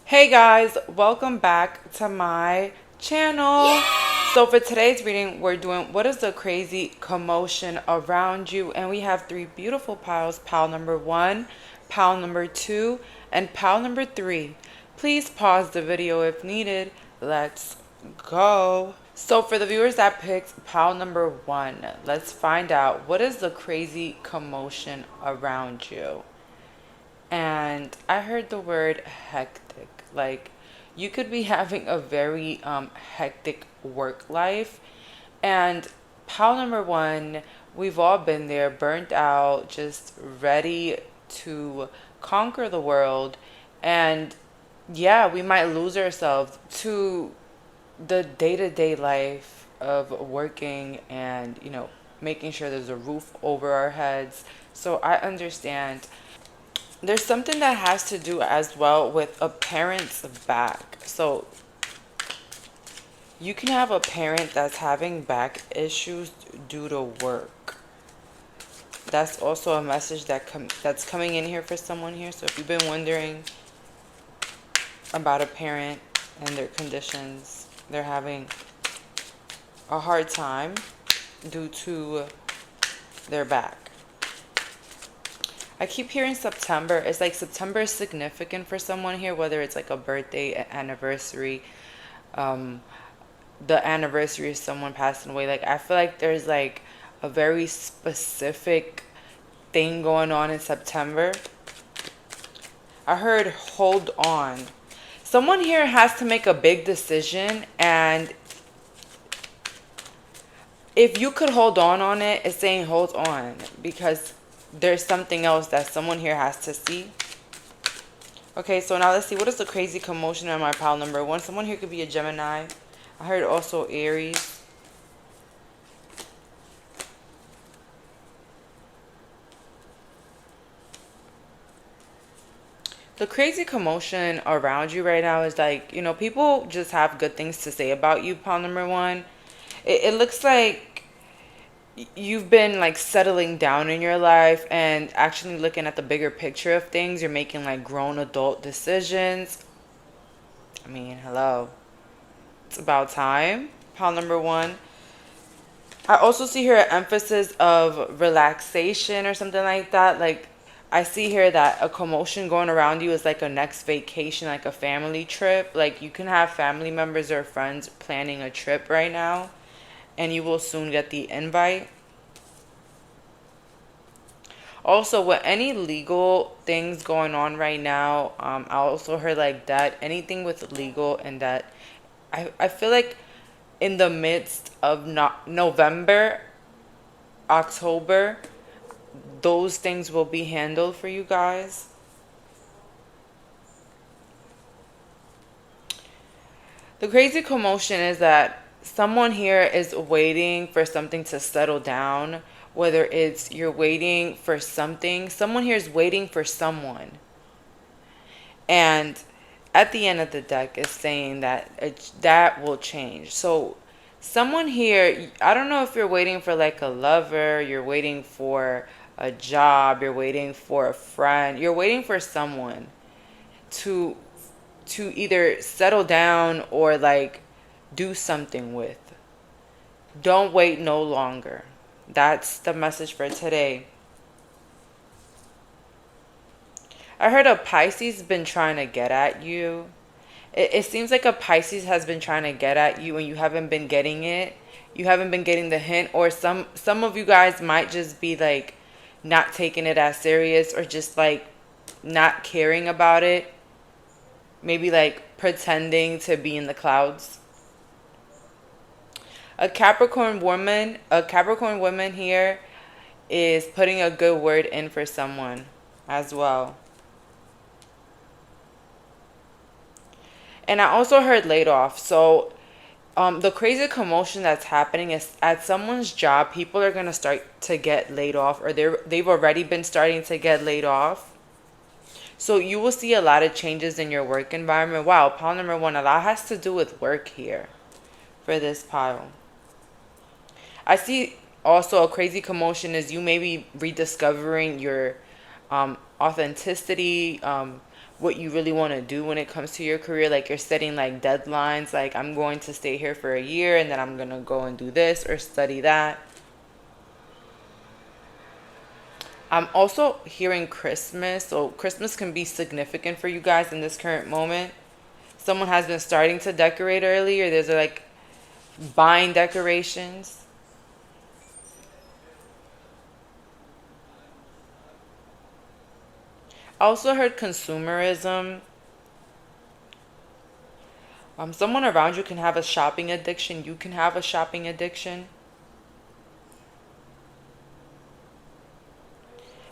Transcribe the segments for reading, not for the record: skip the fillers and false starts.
Hey guys, welcome back to my channel. So for today's reading, we're doing what is the crazy commotion around you, and we have three beautiful piles: pile number 1, pile number 2, and pile number 3. Please pause the video if needed. Let's go. So for the viewers that picked pile number 1, let's find out what is the crazy commotion around you. And I heard the word hectic. Like, you could be having a very hectic work life. And pile number 1, we've all been there, burnt out, just ready to conquer the world. And yeah, we might lose ourselves to the day-to-day life of working and, making sure there's a roof over our heads. So I understand. There's something that has to do as well with a parent's back. So you can have a parent that's having back issues due to work. That's also a message that's coming in here for someone here. So if you've been wondering about a parent and their conditions, they're having a hard time due to their back. I keep hearing September. It's like September is significant for someone here, whether it's like a birthday, anniversary, the anniversary of someone passing away. Like, I feel like there's like a very specific thing going on in September. I heard hold on. Someone here has to make a big decision, and if you could hold on it, it's saying hold on, because there's something else that someone here has to see. Okay, so now let's see. What is the crazy commotion on my pile number 1? Someone here could be a Gemini. I heard also Aries. The crazy commotion around you right now is like, people just have good things to say about you, pile number 1. It looks like you've been like settling down in your life and actually looking at the bigger picture of things. You're making like grown adult decisions. I mean, hello. It's about time. Pile number 1. I also see here an emphasis of relaxation or something like that. Like, I see here that a commotion going around you is like a next vacation, like a family trip. Like, you can have family members or friends planning a trip right now, and you will soon get the invite. Also, with any legal things going on right now, I also heard like that anything with legal, and that I feel like in the midst of November, October, those things will be handled for you guys. The crazy commotion is that someone here is waiting for something to settle down. Whether it's you're waiting for something, someone here is waiting for someone. And at the end of the deck is saying that that will change. So someone here, I don't know if you're waiting for like a lover, you're waiting for a job, you're waiting for a friend, you're waiting for someone to either settle down or like do something with. Don't wait no longer. That's the message for today. I heard a Pisces been trying to get at you. It seems like a Pisces has been trying to get at you and you haven't been getting it. You haven't been getting the hint, or some of you guys might just be like not taking it as serious, or just like not caring about it. Maybe like pretending to be in the clouds. A Capricorn woman here is putting a good word in for someone as well. And I also heard laid off. So the crazy commotion that's happening is at someone's job, people are going to start to get laid off, or they've already been starting to get laid off. So you will see a lot of changes in your work environment. Wow, pile number 1, a lot has to do with work here for this pile. I see also a crazy commotion is you may be rediscovering your authenticity, what you really want to do when it comes to your career. Like you're setting like deadlines, like I'm going to stay here for a year and then I'm going to go and do this or study that. I'm also hearing Christmas, so Christmas can be significant for you guys in this current moment. Someone has been starting to decorate early, or there's like buying decorations. I also heard consumerism. Someone around you can have a shopping addiction. You can have a shopping addiction.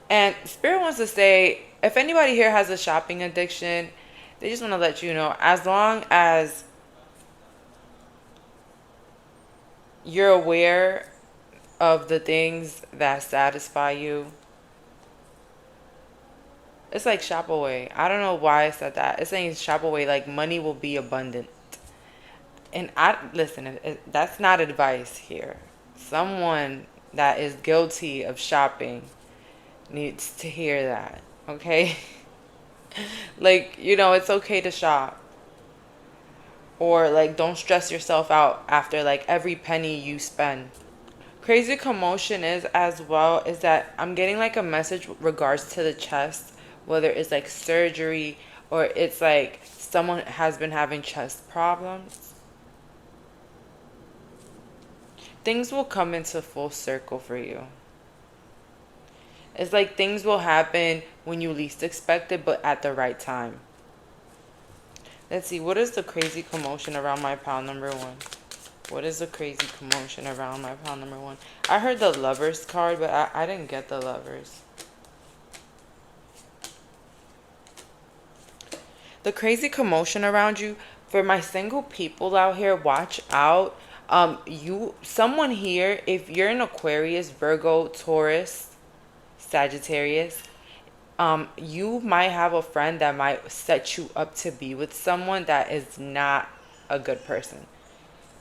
And Spirit wants to say, if anybody here has a shopping addiction, they just want to let you know, as long as you're aware of the things that satisfy you, it's like shop away. I don't know why I said that. It's saying shop away, like money will be abundant. And I listen, that's not advice here. Someone that is guilty of shopping needs to hear that, okay? Like, it's okay to shop. Or like don't stress yourself out after like every penny you spend. Crazy commotion is as well is that I'm getting like a message regards to the chest, whether it's like surgery or it's like someone has been having chest problems. Things will come into full circle for you. It's like things will happen when you least expect it, but at the right time. Let's see, what is the crazy commotion around my pile number one? What is the crazy commotion around my pile number one? I heard the lovers card, but I didn't get the lovers. The crazy commotion around you, for my single people out here, watch out. Someone here, if you're an Aquarius, Virgo, Taurus, Sagittarius, you might have a friend that might set you up to be with someone that is not a good person.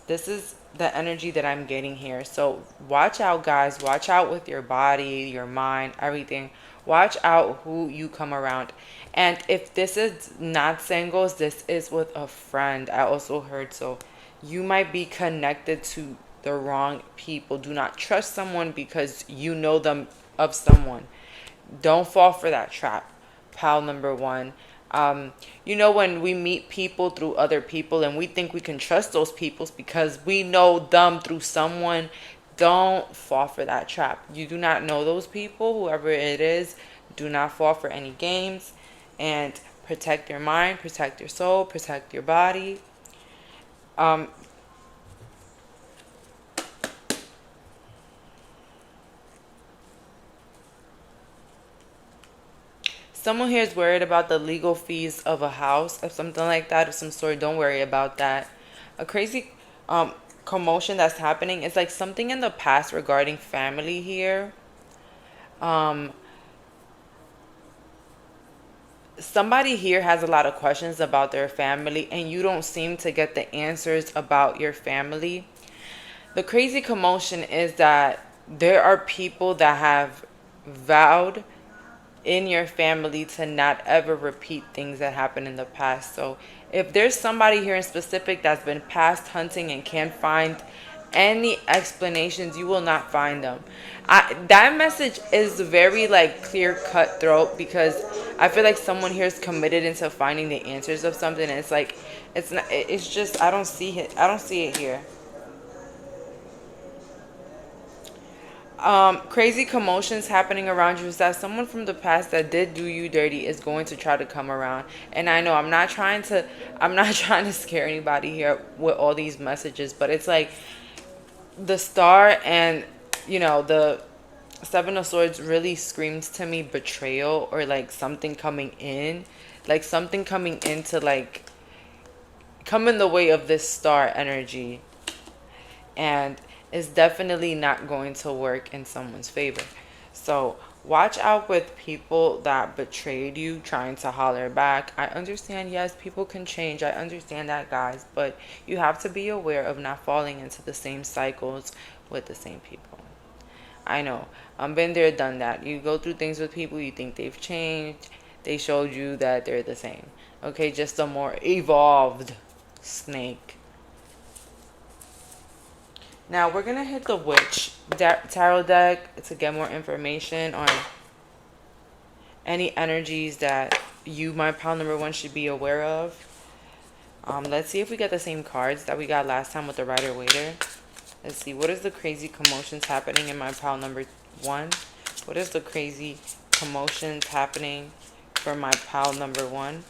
This is the energy that I'm getting here. So watch out, guys. Watch out with your body, your mind, everything. Watch out who you come around. And if this is not singles, this is with a friend. I also heard so. You might be connected to the wrong people. Do not trust someone because you know them of someone. Don't fall for that trap. Pal number one. When we meet people through other people and we think we can trust those people because we know them through someone, don't fall for that trap. You do not know those people, whoever it is. Do not fall for any games, and protect your mind, protect your soul, protect your body. Someone here is worried about the legal fees of a house or something like that of some sort. Don't worry about that. A crazy commotion that's happening is like something in the past regarding family here. Um, Somebody here has a lot of questions about their family and you don't seem to get the answers about your family. The crazy commotion is that there are people that have vowed in your family to not ever repeat things that happened in the past. So if there's somebody here in specific that's been past hunting and can't find any explanations, you will not find them. That message is very like clear cutthroat because I feel like someone here is committed into finding the answers of something, and it's like it's not, it's just I don't see it. I don't see it here. Crazy commotions happening around you is that someone from the past that did do you dirty is going to try to come around. And I know I'm not trying to scare anybody here with all these messages, but it's like the star and the seven of swords really screams to me betrayal, or like something coming in, like something coming into like come in the way of this star energy, and it's definitely not going to work in someone's favor. So watch out with people that betrayed you trying to holler back. I understand, yes, people can change. I understand that, guys, but you have to be aware of not falling into the same cycles with the same people. I know. I've been there, done that. You go through things with people, you think they've changed. They showed you that they're the same. Okay, just a more evolved snake. Now we're gonna hit the Witch tarot deck to get more information on any energies that you, my pile number one, should be aware of. Let's see if we get the same cards that we got last time with the Rider Waiter. Let's see, what is the crazy commotions happening in my pile number one? What is the crazy commotions happening for my pile number one?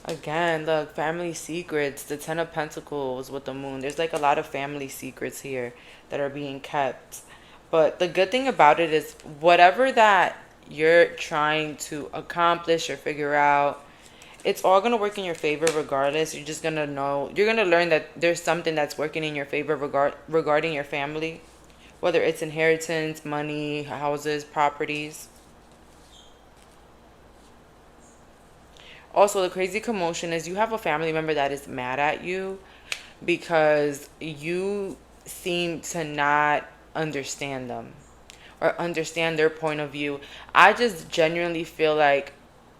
Again, look, family secrets, the Ten of Pentacles with the Moon. There's like a lot of family secrets here that are being kept. But the good thing about it is whatever that you're trying to accomplish or figure out, it's all going to work in your favor regardless. You're just going to know, you're going to learn that there's something that's working in your favor regarding your family. Whether it's inheritance, money, houses, properties. Also, the crazy commotion is you have a family member that is mad at you because you seem to not understand them or understand their point of view. I just genuinely feel like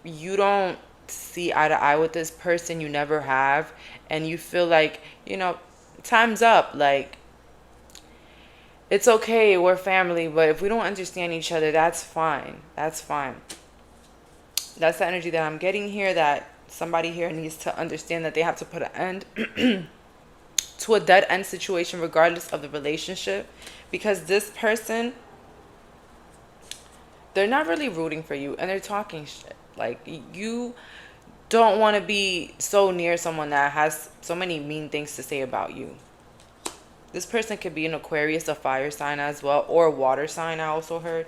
you don't see eye to eye with this person. You never have. And you feel like, time's up. Like, it's okay, we're family, but if we don't understand each other, that's fine. That's fine. That's the energy that I'm getting here, that somebody here needs to understand that they have to put an end to a dead end situation regardless of the relationship, because this person, they're not really rooting for you and they're talking shit. Like, you don't want to be so near someone that has so many mean things to say about you. This person could be an Aquarius, a fire sign as well, or a water sign, I also heard.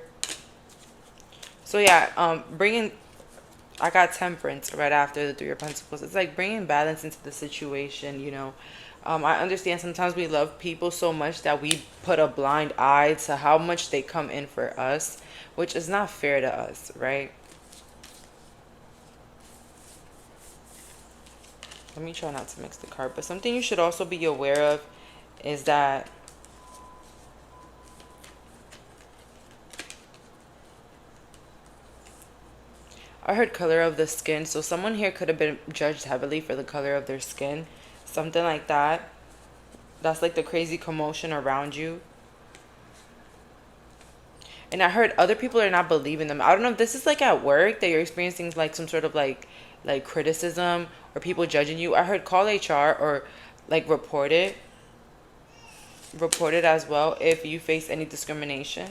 So yeah, I got Temperance right after the Three of Pentacles. It's like bringing balance into the situation. I understand sometimes we love people so much that we put a blind eye to how much they come in for us, which is not fair to us, right? Let me try not to mix the card. But something you should also be aware of is that I heard color of the skin. So someone here could have been judged heavily for the color of their skin. Something like that. That's like the crazy commotion around you. And I heard other people are not believing them. I don't know if this is like at work that you're experiencing like some sort of like criticism or people judging you. I heard call HR or like report it. Report it as well if you face any discrimination.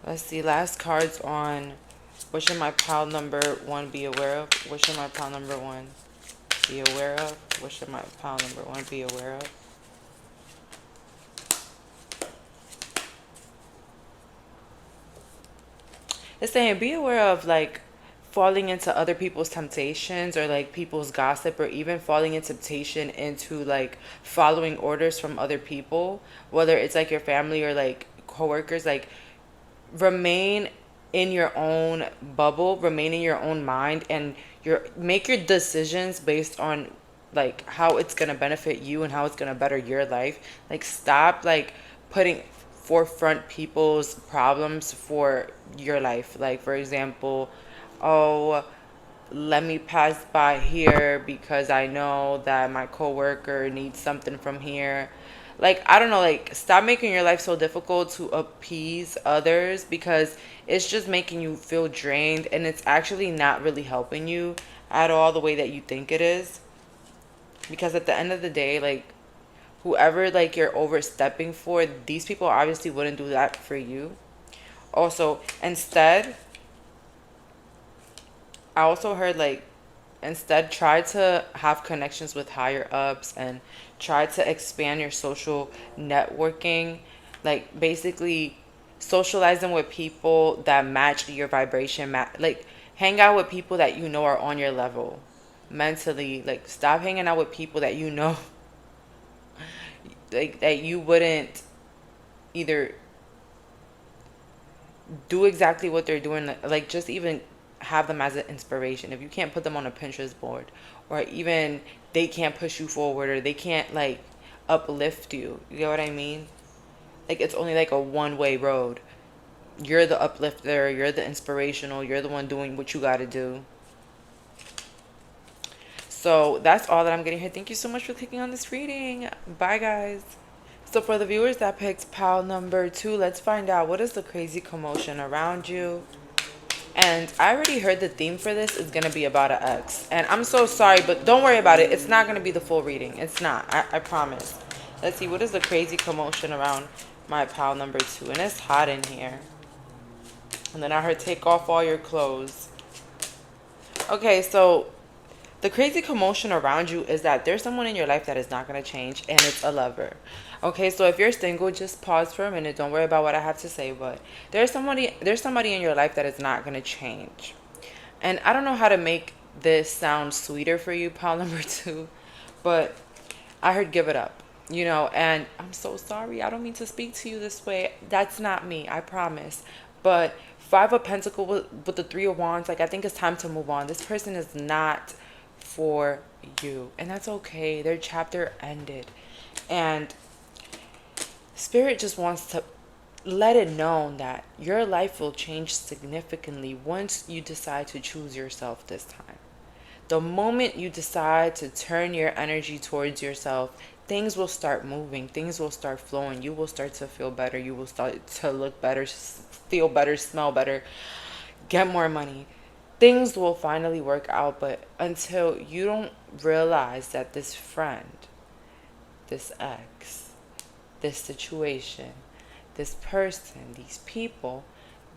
Let's see, last cards on what should my pile number one be aware of? What should my pile number one be aware of? What should my pile number one be aware of? It's saying be aware of like falling into other people's temptations or like people's gossip, or even falling into temptation into like following orders from other people, whether it's like your family or like coworkers. Like, remain in your own bubble, remain in your own mind, and make your decisions based on like how it's gonna benefit you and how it's gonna better your life. Like, stop like putting forefront people's problems for your life. Like, for example, oh, let me pass by here because I know that my coworker needs something from here. Like, I don't know, like, stop making your life so difficult to appease others, because it's just making you feel drained and it's actually not really helping you at all the way that you think it is. Because at the end of the day, like, whoever like you're overstepping for, these people obviously wouldn't do that for you. Also, instead, I also heard like instead try to have connections with higher ups and try to expand your social networking. Like, basically socializing with people that match your vibration, like hang out with people that you know are on your level mentally. Like, stop hanging out with people that you know like that you wouldn't either do exactly what they're doing. Like, just even have them as an inspiration. If you can't put them on a Pinterest board, or even they can't push you forward, or they can't like uplift you, you know what I mean? Like, it's only like a one-way road. You're the uplifter, you're the inspirational, you're the one doing what you got to do. So that's all that I'm getting here. Thank you so much for clicking on this reading. Bye, guys. So for the viewers that picked pile number 2, let's find out, what is the crazy commotion around you? And I already heard the theme for this is going to be about an ex. And I'm so sorry, but don't worry about it. It's not going to be the full reading. It's not. I promise. Let's see. What is the crazy commotion around my pile number 2? And it's hot in here. And then I heard take off all your clothes. Okay, so the crazy commotion around you is that there's someone in your life that is not going to change, and it's a lover. Okay, so if you're single, just pause for a minute. Don't worry about what I have to say, but there's somebody in your life that is not going to change. And I don't know how to make this sound sweeter for you, pile number 2, but I heard give it up. And I'm so sorry. I don't mean to speak to you this way. That's not me, I promise. But Five of Pentacles with the Three of Wands, like, I think it's time to move on. This person is not for you, and that's okay. Their chapter ended, and Spirit just wants to let it known that your life will change significantly once you decide to choose yourself this time. The moment you decide to turn your energy towards yourself, things will start moving, things will start flowing, you will start to feel better, you will start to look better, feel better, smell better, get more money. Things will finally work out. But until you don't realize that this friend, this ex, this situation, this person, these people,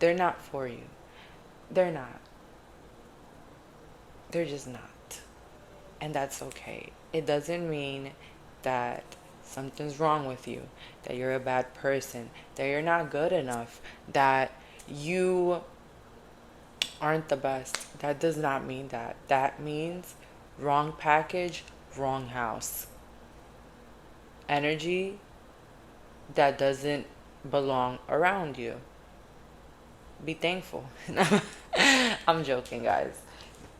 they're not for you. They're not. They're just not. And that's okay. It doesn't mean that something's wrong with you, that you're a bad person, that you're not good enough, that you aren't the best. That does not mean that. That means wrong package, wrong house. Energy that doesn't belong around you. Be thankful. I'm joking, guys.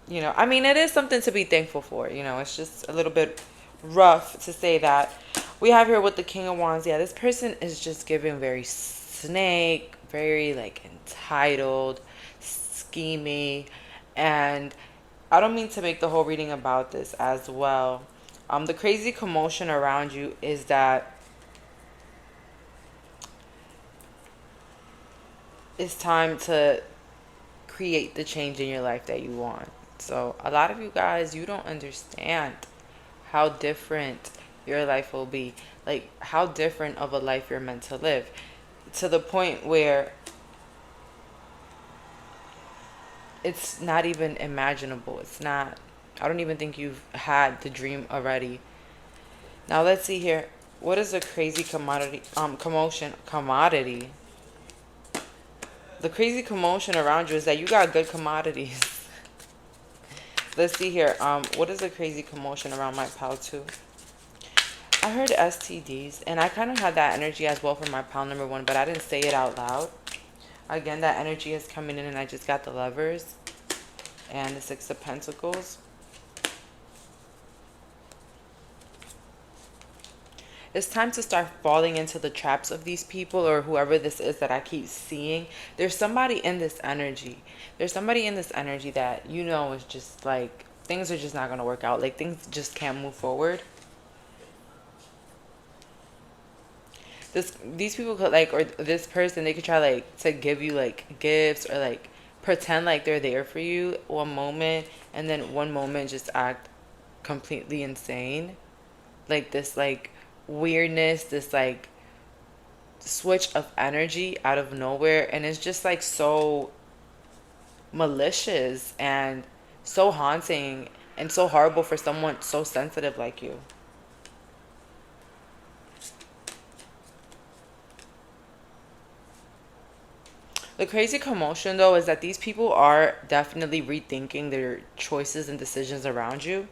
It is something to be thankful for. It's just a little bit rough to say that. We have here with the King of Wands. Yeah, this person is just giving very snake, very like entitled, scheming, and I don't mean to make the whole reading about this as well. The crazy commotion around you is that it's time to create the change in your life that you want. So a lot of you guys, you don't understand how different your life will be, like how different of a life you're meant to live, to the point where it's not even imaginable. It's not. I don't even think you've had the dream already. Now let's see here. What is a crazy commotion? The crazy commotion around you is that you got good commodities. Let's see here. What is the crazy commotion around my pile 2? I heard STDs, and I kind of had that energy as well for my pile number 1, but I didn't say it out loud. Again, that energy is coming in, and I just got the Lovers and the Six of Pentacles. It's time to start falling into the traps of these people, or whoever this is that I keep seeing. There's somebody in this energy. There's somebody in this energy that is just like, things are just not going to work out. Like, things just can't move forward. These people could or this person, they could try to give you gifts, or pretend like they're there for you one moment, and then one moment just act completely insane. This weirdness, this switch of energy out of nowhere, and it's just so malicious and so haunting and so horrible for someone so sensitive like you. The crazy commotion, though, is that these people are definitely rethinking their choices and decisions around you.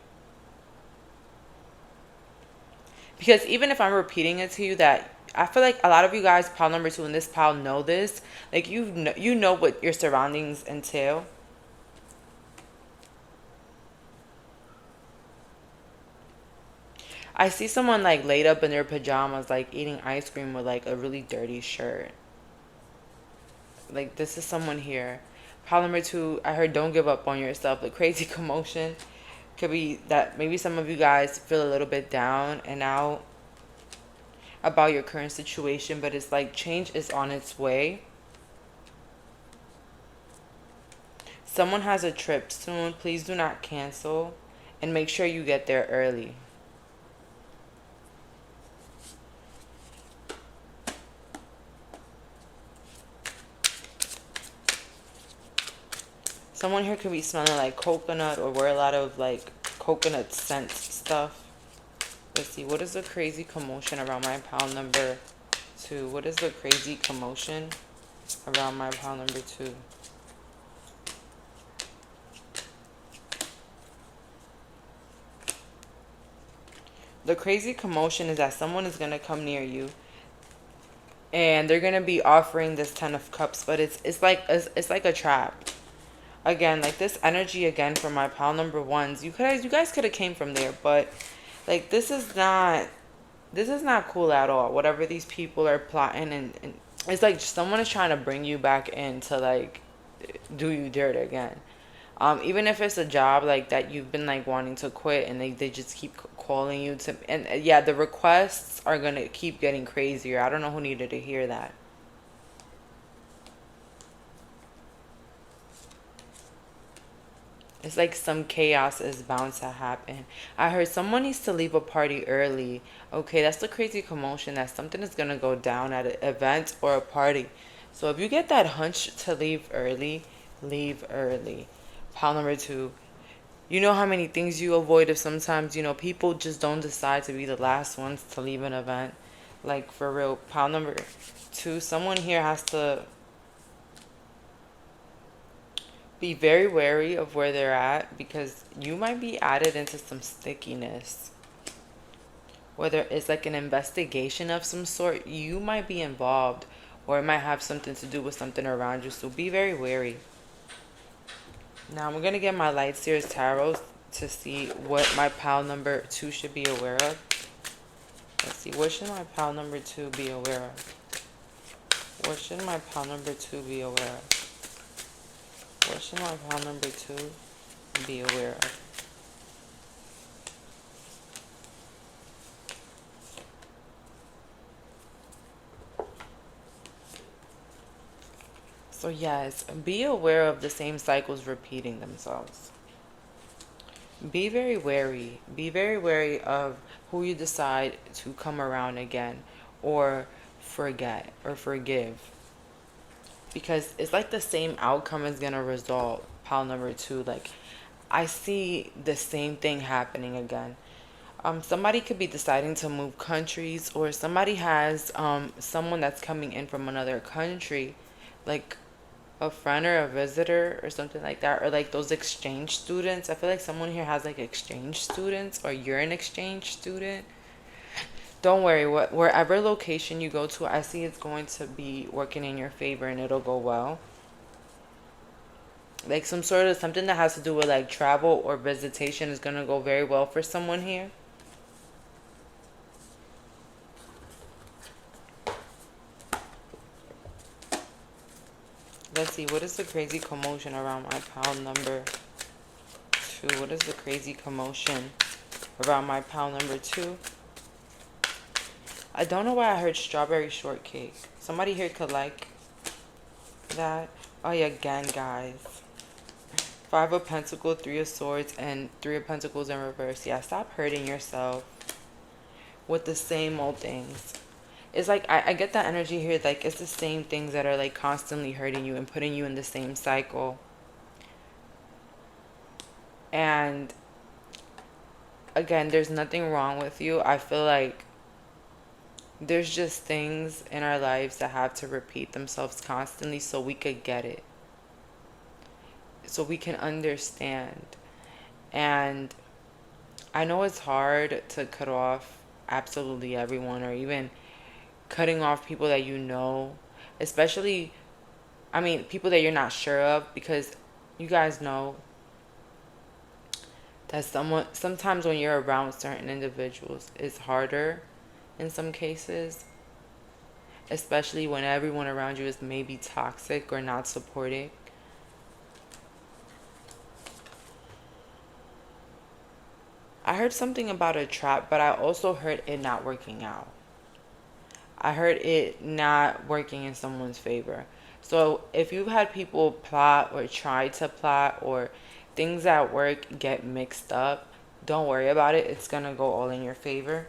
Because even if I'm repeating it to you that I feel like a lot of you guys, pile number two, and this pile know this. Like you know what your surroundings entail. I see someone like laid up in their pajamas, like eating ice cream with like a really dirty shirt. Like this is someone here. Pile number two, I heard don't give up on yourself. The crazy commotion could be that maybe some of you guys feel a little bit down and out about your current situation, but it's like change is on its way. Someone has a trip soon. Please do not cancel and make sure you get there early. Someone here could be smelling like coconut or wear a lot of like coconut scent stuff. Let's see, what is the crazy commotion around my pile number two? What is the crazy commotion around my pile number two? The crazy commotion is that someone is going to come near you and they're going to be offering this 10 of cups, but it's like a trap. Again, like this energy again for my pile number ones. You guys could have came from there, but like this is not cool at all. Whatever these people are plotting, and it's like someone is trying to bring you back in to like do you dirt again. Even if it's a job like that you've been like wanting to quit and they just keep calling you to, and yeah, the requests are gonna keep getting crazier. I don't know who needed to hear that. It's like some chaos is bound to happen. I heard someone needs to leave a party early. Okay, that's the crazy commotion that something is gonna go down at an event or a party. So if you get that hunch to leave early, leave early. Pile number two. You know how many things you avoid if sometimes, people just don't decide to be the last ones to leave an event. Like for real. Pile number two, someone here has to be very wary of where they're at because you might be added into some stickiness. Whether it's like an investigation of some sort, you might be involved or it might have something to do with something around you. So be very wary. Now I'm going to get my Light Series Tarot to see what my pile number two should be aware of. Let's see, what should my pile number two be aware of? What should my pile number two be aware of? What should my pile number two be aware of? So yes, be aware of the same cycles repeating themselves. Be very wary. Be very wary of who you decide to come around again or forget or forgive. Because it's like the same outcome is going to result. Pile number two, like I see the same thing happening again. Somebody could be deciding to move countries, or somebody has someone that's coming in from another country, like a friend or a visitor or something like that, or like those exchange students. I feel like someone here has like exchange students, or you're an exchange student. Don't worry, wherever location you go to, I see it's going to be working in your favor and it'll go well. Like some sort of something that has to do with like travel or visitation is going to go very well for someone here. Let's see, what is the crazy commotion around my pile number two? What is the crazy commotion around my pile number two? I don't know why I heard strawberry shortcake. Somebody here could like that. Oh yeah, again, guys. Five of Pentacles, Three of Swords, and Three of Pentacles in reverse. Yeah, stop hurting yourself with the same old things. It's like I get that energy here, like it's the same things that are like constantly hurting you and putting you in the same cycle. And again, there's nothing wrong with you. I feel like there's just things in our lives that have to repeat themselves constantly so we could get it. So we can understand. And I know it's hard to cut off absolutely everyone or even cutting off people that you know, especially, I mean, people that you're not sure of, because you guys know that sometimes when you're around certain individuals, it's harder in some cases, especially when everyone around you is maybe toxic or not supporting. I heard something about a trap, but I also heard it not working out. I heard it not working in someone's favor. So if you've had people plot or try to plot, or things at work get mixed up, don't worry about it. It's going to go all in your favor,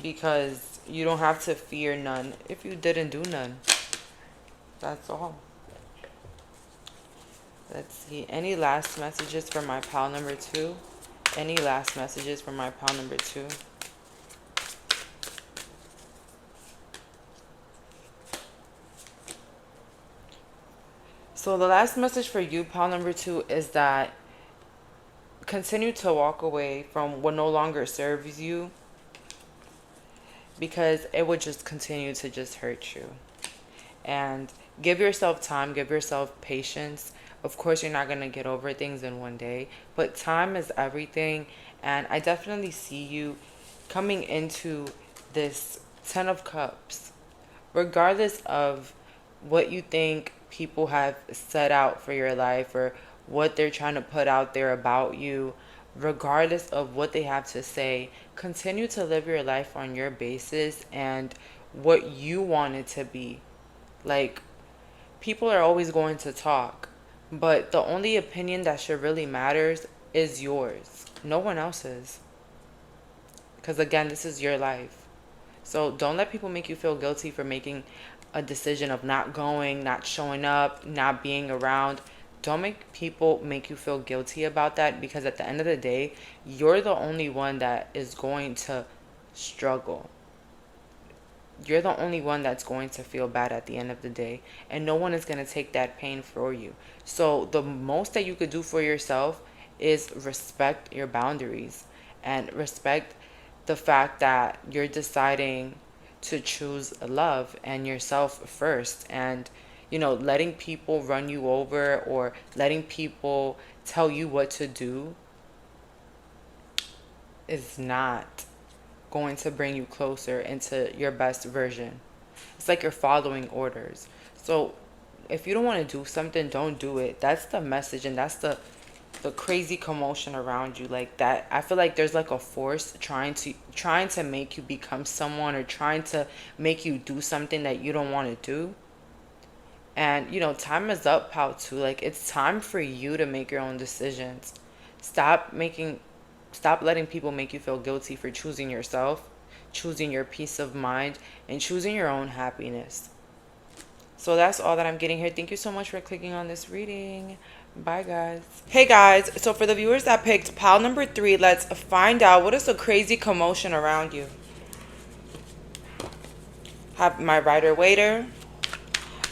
because you don't have to fear none if you didn't do none. That's all. Let's see. Any last messages for my pal number 2? Any last messages for my pal number 2? So the last message for you, pal number 2, is that continue to walk away from what no longer serves you, because it would just continue to just hurt you. And give yourself time, give yourself patience. Of course, you're not going to get over things in one day, but time is everything. And I definitely see you coming into this 10 of Cups, regardless of what you think people have set out for your life, or what they're trying to put out there about you. Regardless of what they have to say, continue to live your life on your basis and what you want it to be. Like, people are always going to talk, but the only opinion that should really matters is yours, no one else's. Because again, this is your life. So don't let people make you feel guilty for making a decision of not going, not showing up, not being around. Don't make people make you feel guilty about that, because at the end of the day, you're the only one that is going to struggle. You're the only one that's going to feel bad at the end of the day, and no one is going to take that pain for you. So the most that you could do for yourself is respect your boundaries, and respect the fact that you're deciding to choose love and yourself first. And letting people run you over, or letting people tell you what to do, is not going to bring you closer into your best version. It's like you're following orders. So if you don't want to do something, don't do it. That's the message, and that's the crazy commotion around you. Like that, I feel like there's like a force trying to make you become someone, or trying to make you do something that you don't want to do. And time is up, pal, too. Like, it's time for you to make your own decisions. Stop letting people make you feel guilty for choosing yourself, choosing your peace of mind, and choosing your own happiness. So that's all that I'm getting here. Thank you so much for clicking on this reading. Bye, guys. Hey, guys. So for the viewers that picked pal number 3, let's find out what is the crazy commotion around you. Have my Rider-Waiter.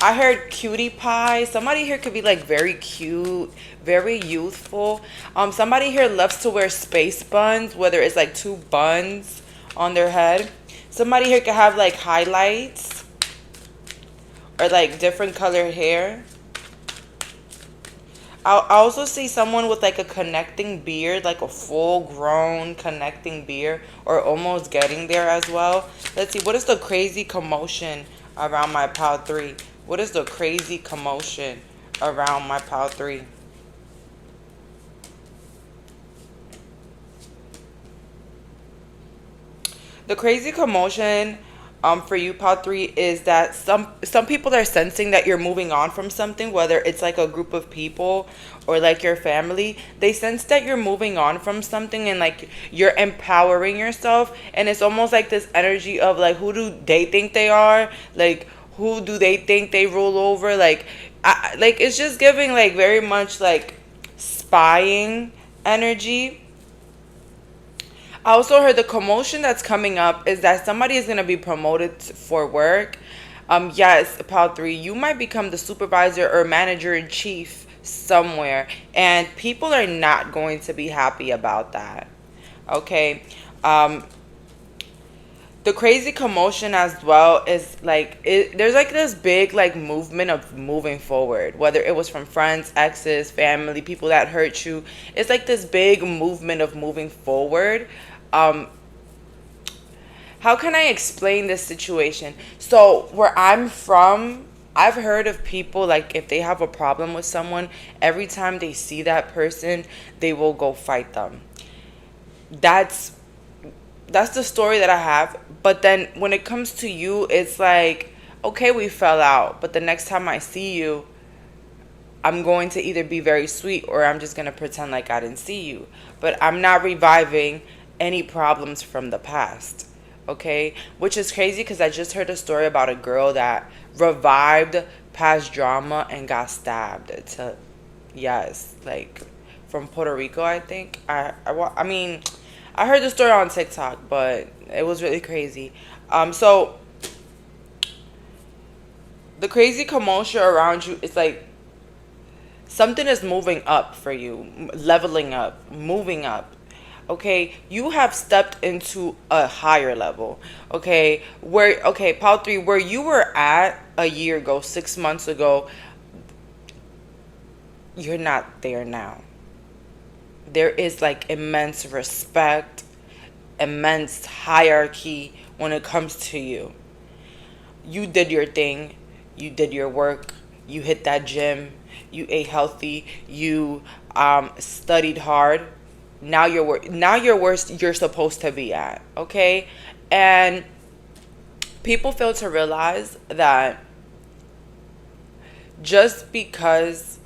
I heard cutie pie. Somebody here could be like very cute, very youthful. Somebody here loves to wear space buns, whether it's like 2 buns on their head. Somebody here could have like highlights, or like different colored hair. I also see someone with like a connecting beard, like a full grown connecting beard, or almost getting there as well. Let's see, what is the crazy commotion around my pal 3? What is the crazy commotion around my pal 3? The crazy commotion for you, pal 3, is that some people are sensing that you're moving on from something, whether it's like a group of people or like your family. They sense that you're moving on from something, and like you're empowering yourself, and it's almost like this energy of like, who do they think they are? Like, who do they think they rule over? Like, it's just giving like very much like spying energy. I also heard the commotion that's coming up is that somebody is going to be promoted for work. Yes, pal 3, you might become the supervisor or manager in chief somewhere, and people are not going to be happy about that. Okay. The crazy commotion as well is like there's like this big like movement of moving forward, whether it was from friends, exes, family, people that hurt you. It's like this big movement of moving forward. um how can I explain this situation? So where I'm from, I've heard of people like if they have a problem with someone, every time they see that person, they will go fight them. That's that's the story that I have. But then when it comes to you, it's like, okay, we fell out, but the next time I see you, I'm going to either be very sweet or I'm just going to pretend like I didn't see you. But I'm not reviving any problems from the past. Okay? Which is crazy because I just heard a story about a girl that revived past drama and got stabbed. Yes, like from Puerto Rico, I think. I mean, I heard the story on TikTok, but it was really crazy. So the crazy commotion around you is like something is moving up for you, leveling up, moving up. Okay, you have stepped into a higher level. Okay, pile three, where you were at a year ago, 6 months ago, you're not there now. There is like immense respect, immense hierarchy when it comes to you. You did your thing, you did your work, you hit that gym, you ate healthy, you studied hard. Now you're where you're supposed to be at, okay? And people fail to realize that just because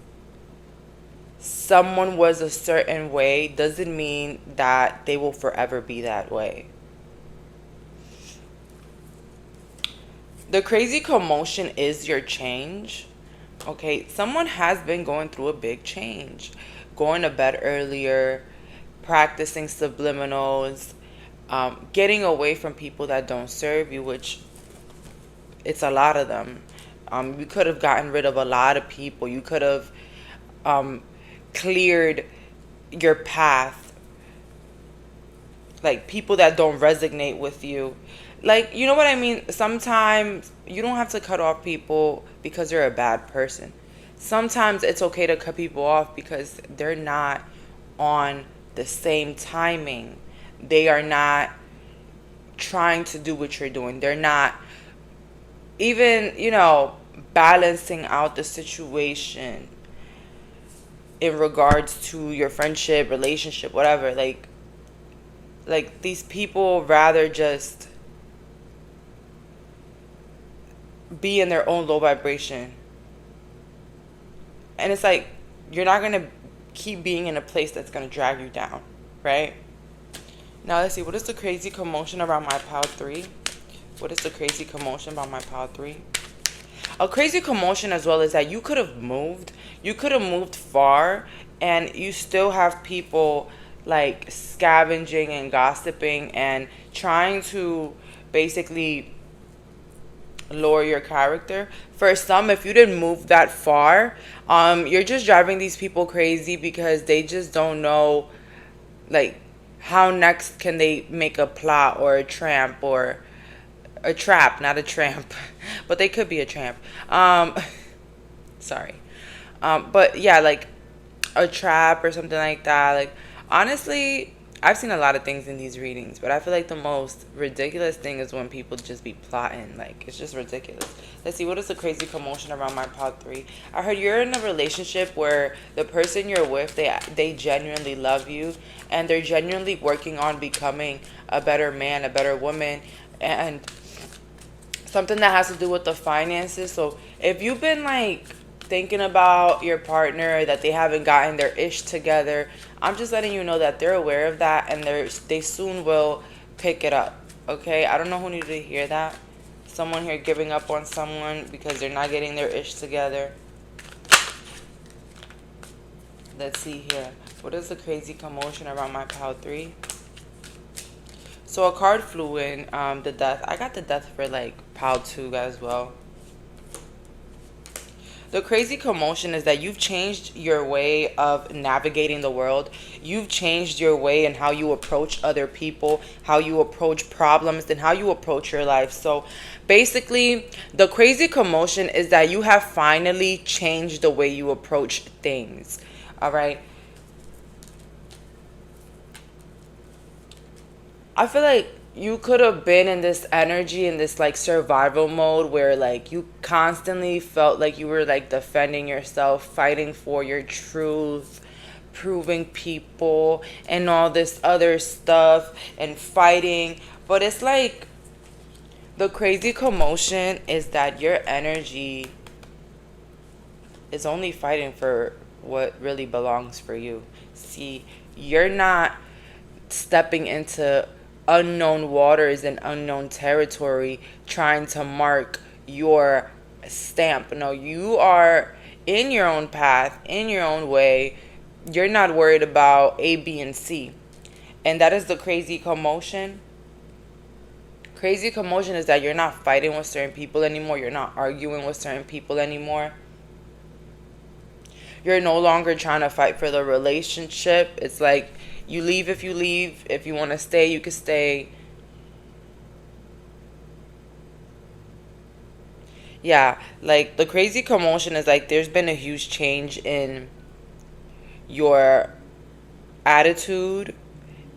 someone was a certain way doesn't mean that they will forever be that way. The crazy commotion is your change. Okay, someone has been going through a big change. Going to bed earlier, practicing subliminals, getting away from people that don't serve you, which it's a lot of them. You could have gotten rid of a lot of people. You could have cleared your path, like people that don't resonate with you. Like, you know what I mean? Sometimes you don't have to cut off people because they're a bad person. Sometimes it's okay to cut people off because they're not on the same timing. They are not trying to do what you're doing. They're not even, balancing out the situation in regards to your friendship, relationship, whatever. Like these people rather just be in their own low vibration. And it's like you're not going to keep being in a place that's going to drag you down, right? Now let's see, what is the crazy commotion around my pile 3? What is the crazy commotion about my pile 3? A crazy commotion as well is that you could have moved. You could have moved far and you still have people like scavenging and gossiping and trying to basically lower your character. For some, if you didn't move that far, you're just driving these people crazy because they just don't know, like, how next can they make a plot or a tramp or a trap, not a tramp, but they could be a tramp. Sorry. But yeah, like a trap or something like that. Like, honestly, I've seen a lot of things in these readings, but I feel like the most ridiculous thing is when people just be plotting. Like, it's just ridiculous. Let's see, what is the crazy commotion around my pod 3? I heard you're in a relationship where the person you're with, they genuinely love you, and they're genuinely working on becoming a better man, a better woman, and something that has to do with the finances. So if you've been like thinking about your partner, that they haven't gotten their ish together, I'm just letting you know that they're aware of that and they soon will pick it up. Okay, I don't know who needed to hear that. Someone here giving up on someone because they're not getting their ish together. Let's see here, what is the crazy commotion around my pile 3? So a card flew in, the death. I got the death for like pile 2 as well. The crazy commotion is that you've changed your way of navigating the world. You've changed your way and how you approach other people, how you approach problems, and how you approach your life. So basically, the crazy commotion is that you have finally changed the way you approach things. All right. I feel like you could have been in this energy, in this like survival mode where like you constantly felt like you were like defending yourself, fighting for your truth, proving people and all this other stuff and fighting. But it's like the crazy commotion is that your energy is only fighting for what really belongs for you. See, you're not stepping into unknown waters and unknown territory trying to mark your stamp. No, you are in your own path, in your own way. You're not worried about A, B, and C. And that is the crazy commotion. Crazy commotion is that you're not fighting with certain people anymore. You're not arguing with certain people anymore. You're no longer trying to fight for the relationship. It's like you leave if you leave. If you want to stay, you can stay. Yeah, like the crazy commotion is like there's been a huge change in your attitude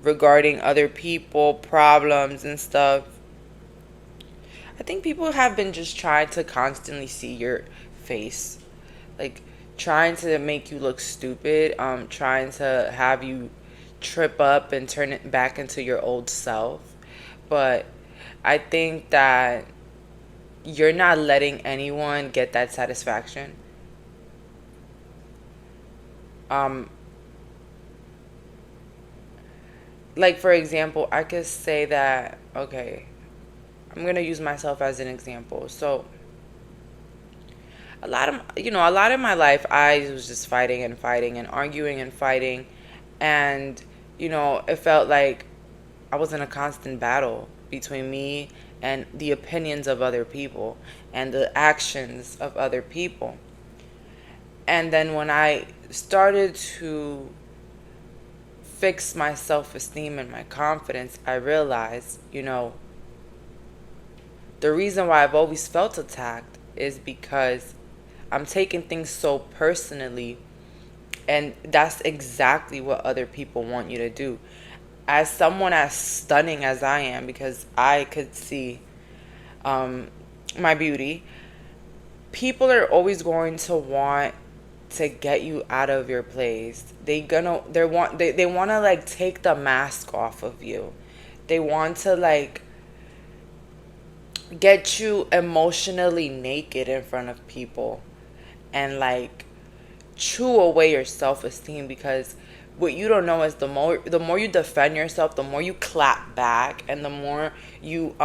regarding other people, problems, and stuff. I think people have been just trying to constantly see your face. Like trying to make you look stupid, trying to have you trip up and turn it back into your old self. But I think that you're not letting anyone get that satisfaction. Um, like for example, I could say that okay, I'm gonna use myself as an example. So a lot of my life I was just fighting and fighting and arguing and fighting, and it felt like I was in a constant battle between me and the opinions of other people and the actions of other people. And then when I started to fix my self-esteem and my confidence, I realized, the reason why I've always felt attacked is because I'm taking things so personally, and that's exactly what other people want you to do. As someone as stunning as I am, because I could see my beauty, people are always going to want to get you out of your place. They want to like take the mask off of you. They want to like get you emotionally naked in front of people and like chew away your self-esteem, because what you don't know is the more you defend yourself, the more you clap back, and the more you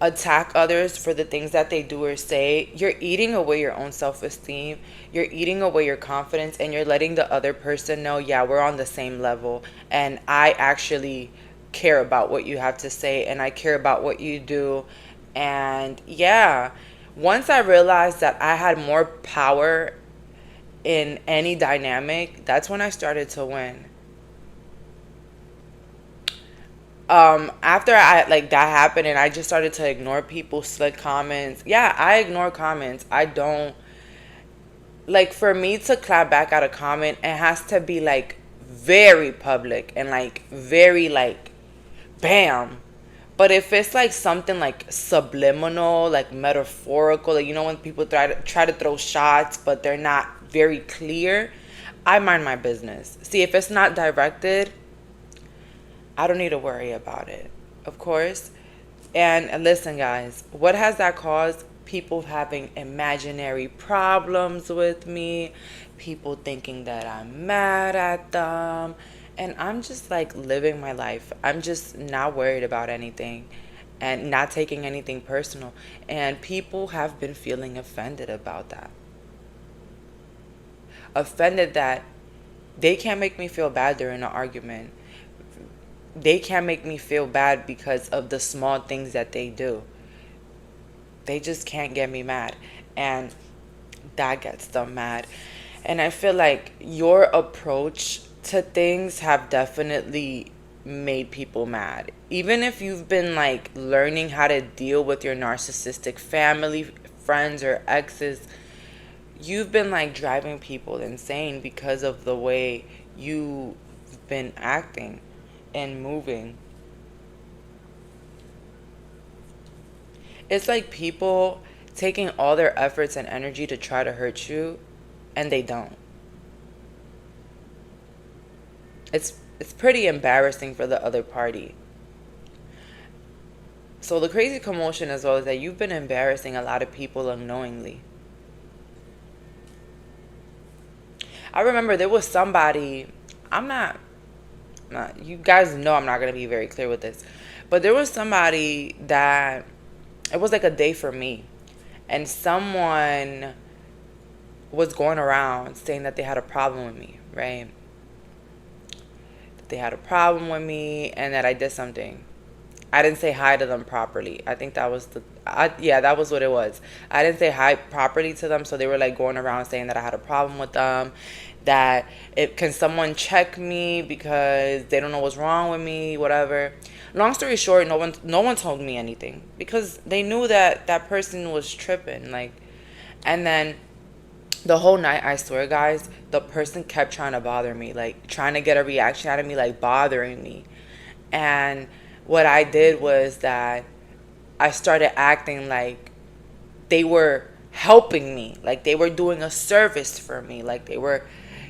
attack others for the things that they do or say, you're eating away your own self-esteem, you're eating away your confidence, and you're letting the other person know, yeah, we're on the same level, and I actually care about what you have to say, and I care about what you do. And yeah, once I realized that I had more power in any dynamic, that's when I started to win. After I like that happened and I just started to ignore people's slick comments. Yeah, I ignore comments. I don't like, for me to clap back at a comment, it has to be like very public and like very like bam. But if it's like something like subliminal, like metaphorical, like when people try to throw shots but they're not very clear, I mind my business. See, if it's not directed, I don't need to worry about it, of course. And listen, guys, what has that caused? People having imaginary problems with me, people thinking that I'm mad at them. And I'm just like living my life. I'm just not worried about anything and not taking anything personal. And people have been feeling offended about that. Offended that they can't make me feel bad during an argument. They can't make me feel bad because of the small things that they do. They just can't get me mad. And that gets them mad. And I feel like your approach to things have definitely made people mad. Even if you've been like learning how to deal with your narcissistic family, friends, or exes, you've been like driving people insane because of the way you've been acting and moving. It's like people taking all their efforts and energy to try to hurt you, and they don't. It's pretty embarrassing for the other party. So the crazy commotion as well is that you've been embarrassing a lot of people unknowingly. I remember there was somebody, I'm not, you guys know I'm not going to be very clear with this, but there was somebody that, it was like a day for me, and someone was going around saying that they had a problem with me, right? That they had a problem with me and that I did something. I didn't say hi to them properly. I think that was yeah, that was what it was. I didn't say hi properly to them, so they were like going around saying that I had a problem with them, that it can someone check me because they don't know what's wrong with me, whatever. Long story short, no one told me anything because they knew that that person was tripping, like. And then the whole night, I swear, guys, the person kept trying to bother me, like trying to get a reaction out of me, like bothering me. And what I did was that I started acting like they were helping me, like they were doing a service for me, like they were,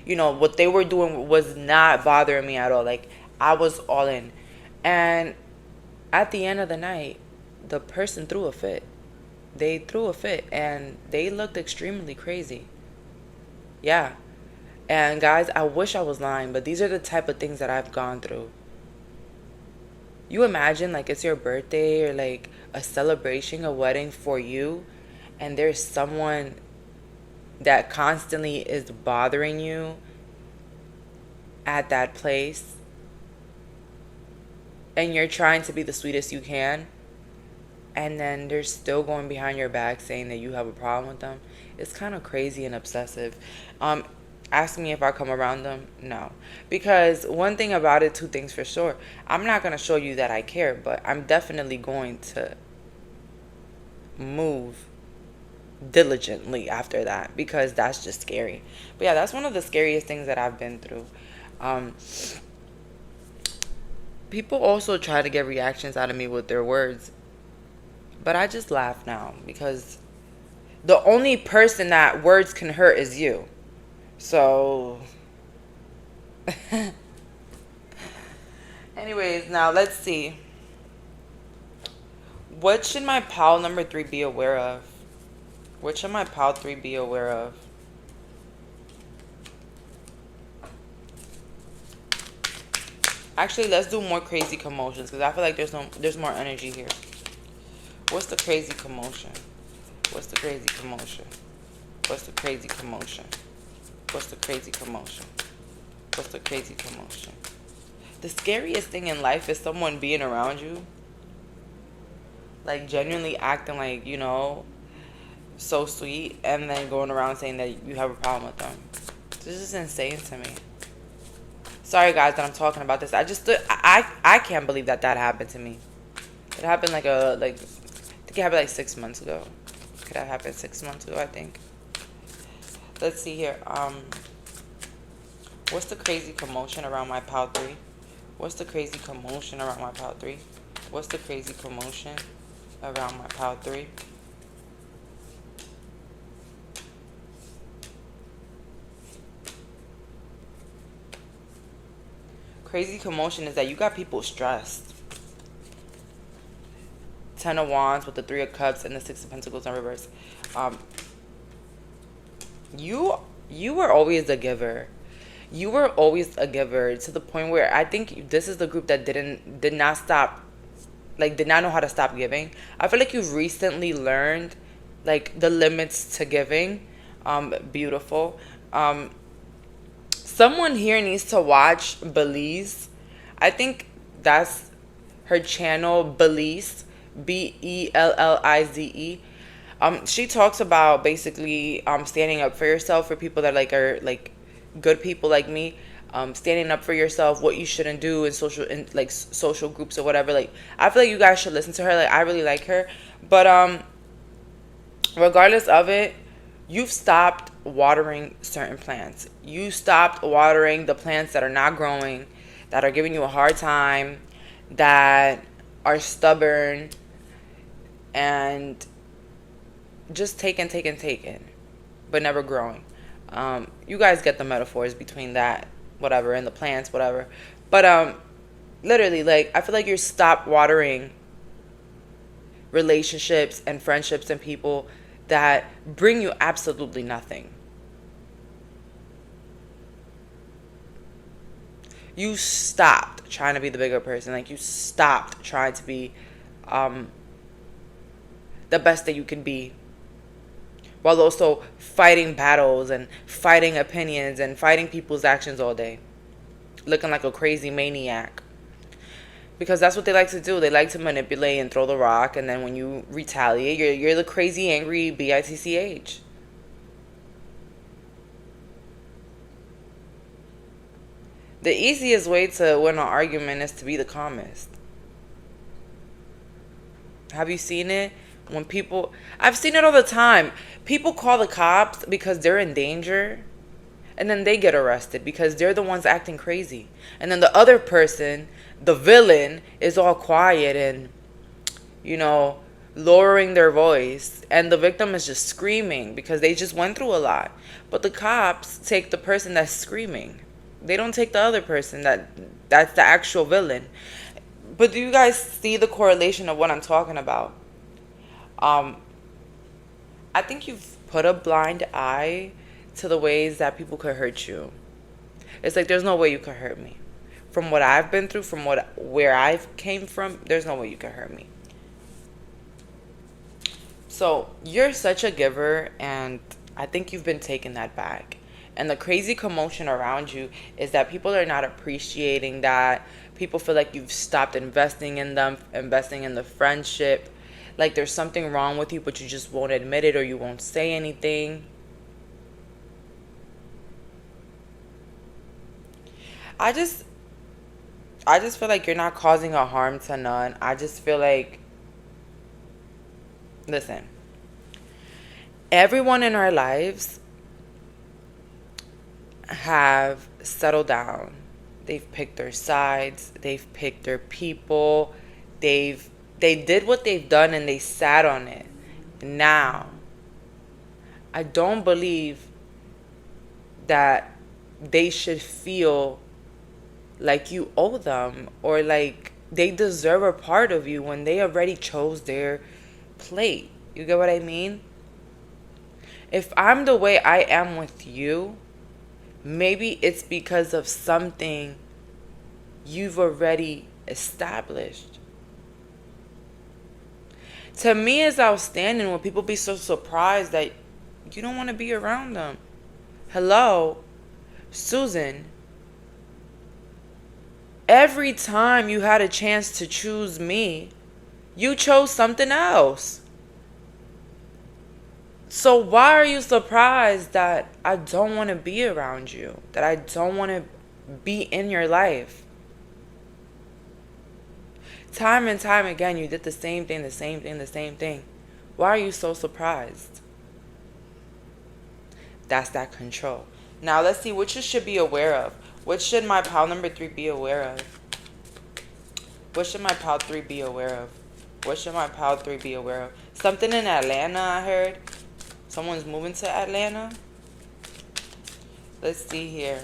what they were doing was not bothering me at all. Like I was all in. And at the end of the night, the person threw a fit. They threw a fit and they looked extremely crazy. Yeah. And guys, I wish I was lying, but these are the type of things that I've gone through. You imagine like it's your birthday or like a celebration, a wedding for you, and there's someone that constantly is bothering you at that place, and you're trying to be the sweetest you can, and then they're still going behind your back saying that you have a problem with them. It's kind of crazy and obsessive. Ask me if I come around them. No. Because one thing about it, two things for sure. I'm not going to show you that I care, but I'm definitely going to move diligently after that because that's just scary. But yeah, that's one of the scariest things that I've been through. People also try to get reactions out of me with their words, but I just laugh now because the only person that words can hurt is you. So, anyways, now let's see. What should my pal number 3 be aware of? What should my pal 3 be aware of? Actually, let's do more crazy commotions because I feel like there's more energy here. What's the crazy commotion? What's the crazy commotion? What's the crazy commotion? What's the crazy commotion? What's the crazy commotion? The scariest thing in life is someone being around you, like genuinely acting like, so sweet, and then going around saying that you have a problem with them. This is insane to me. Sorry, guys, that I'm talking about this. I can't believe that happened to me. It happened I think it happened like 6 months ago. Could that happen 6 months ago, I think? Let's see here. What's the crazy commotion around my pal 3? What's the crazy commotion around my pal 3? What's the crazy commotion around my pal 3? Crazy commotion is that you got people stressed. 10 of Wands with the 3 of Cups and the 6 of Pentacles in reverse. You were always a giver. You were always a giver to the point where I think this is the group that did not know how to stop giving. I feel like you've recently learned like the limits to giving. Beautiful. Someone here needs to watch Belize. I think that's her channel, Belize, Bellize. She talks about basically standing up for yourself, for people that like are like good people like me. Standing up for yourself, what you shouldn't do in like social groups or whatever. Like, I feel like you guys should listen to her. Like, I really like her, but regardless of it, you've stopped watering certain plants. You stopped watering the plants that are not growing, that are giving you a hard time, that are stubborn, and just taking, but never growing. You guys get the metaphors between that, whatever, and the plants, whatever. But literally, like, I feel like you're stop watering relationships and friendships and people that bring you absolutely nothing. You stopped trying to be the bigger person. Like, you stopped trying to be the best that you can be, while also fighting battles and fighting opinions and fighting people's actions all day, looking like a crazy maniac. Because that's what they like to do. They like to manipulate and throw the rock, and then when you retaliate, you're the crazy, angry bitch. The easiest way to win an argument is to be the calmest. Have you seen it? When people, I've seen it all the time. People call the cops because they're in danger, and then they get arrested because they're the ones acting crazy. And then the other person, the villain, is all quiet and, lowering their voice. And the victim is just screaming because they just went through a lot. But the cops take the person that's screaming. They don't take the other person that's the actual villain. But do you guys see the correlation of what I'm talking about? I think you've put a blind eye to the ways that people could hurt you. It's like, there's no way you could hurt me. From what I've been through, from where I've came from, there's no way you could hurt me. So you're such a giver, and I think you've been taking that back. And the crazy commotion around you is that people are not appreciating that. People feel like you've stopped investing in them, investing in the friendship. Like there's something wrong with you, but you just won't admit it, or you won't say anything. I just feel like you're not causing a harm to none. I just feel like, listen, everyone in our lives have settled down. They've picked their sides. They've picked their people. They did what they've done, and they sat on it. Now, I don't believe that they should feel like you owe them, or like they deserve a part of you when they already chose their plate. You get what I mean? If I'm the way I am with you, maybe it's because of something you've already established. To me, it's outstanding when people be so surprised that you don't want to be around them. Hello, Susan. Every time you had a chance to choose me, you chose something else. So why are you surprised that I don't want to be around you? That I don't want to be in your life? Time and time again, you did the same thing. Why are you so surprised? That's that control. Now let's see what you should be aware of. What should my pal number 3 be aware of? What should my pal 3 be aware of? What should my pal 3 be aware of? Something in Atlanta, I heard. Someone's moving to Atlanta. Let's see here.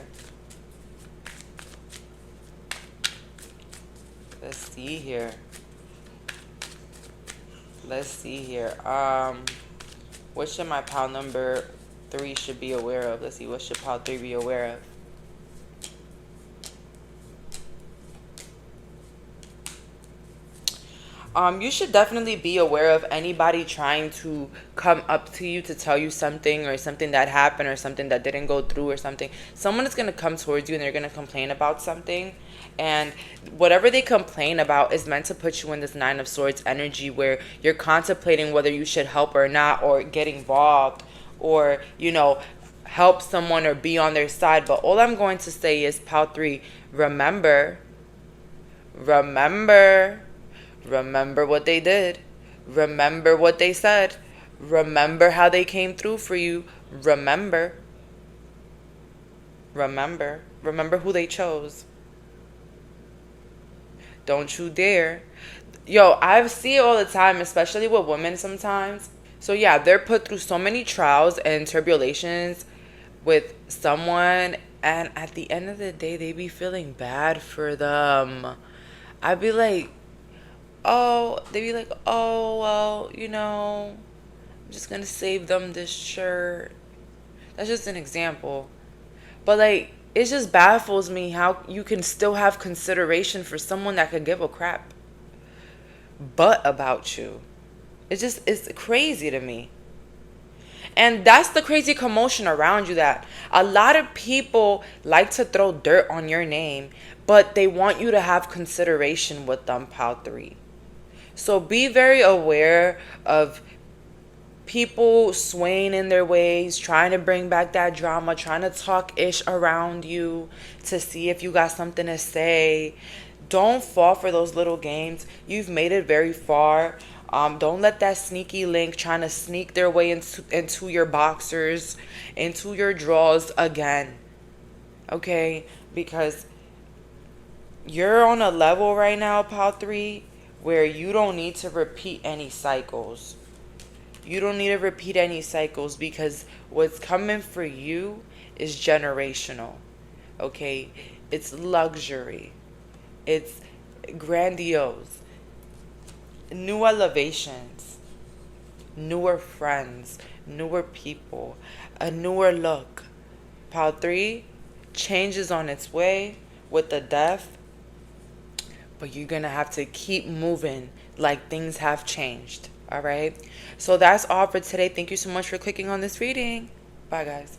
Let's see here. What should my pal number 3 should be aware of? Let's see. What should pal 3 be aware of? You should definitely be aware of anybody trying to come up to you to tell you something, or something that happened, or something that didn't go through, or something. Someone is going to come towards you and they're going to complain about something. And whatever they complain about is meant to put you in this Nine of Swords energy where you're contemplating whether you should help or not, or get involved, or, help someone or be on their side. But all I'm going to say is, Pal 3, remember, remember. Remember what they did. Remember what they said. Remember how they came through for you. Remember. Remember. Remember who they chose. Don't you dare. Yo, I see it all the time, especially with women sometimes. So yeah, they're put through so many trials and tribulations with someone, and at the end of the day, they be feeling bad for them. I'd be like, oh, they be like, oh, well, I'm just gonna save them this shirt. That's just an example. But like, it just baffles me how you can still have consideration for someone that could give a crap but about you. It's crazy to me. And that's the crazy commotion around you, that a lot of people like to throw dirt on your name, but they want you to have consideration with them, Pal 3. So be very aware of people swaying in their ways, trying to bring back that drama, trying to talk ish around you to see if you got something to say. Don't fall for those little games. You've made it very far. Don't let that sneaky link trying to sneak their way into your boxers, into your drawers again. Okay? Because you're on a level right now, Pal 3, where you don't need to repeat any cycles. You don't need to repeat any cycles, because what's coming for you is generational. Okay? It's luxury. It's grandiose. New elevations. Newer friends. Newer people. A newer look. Pal 3, change is on its way with the death. But you're going to have to keep moving like things have changed. All right? So that's all for today. Thank you so much for clicking on this reading. Bye, guys.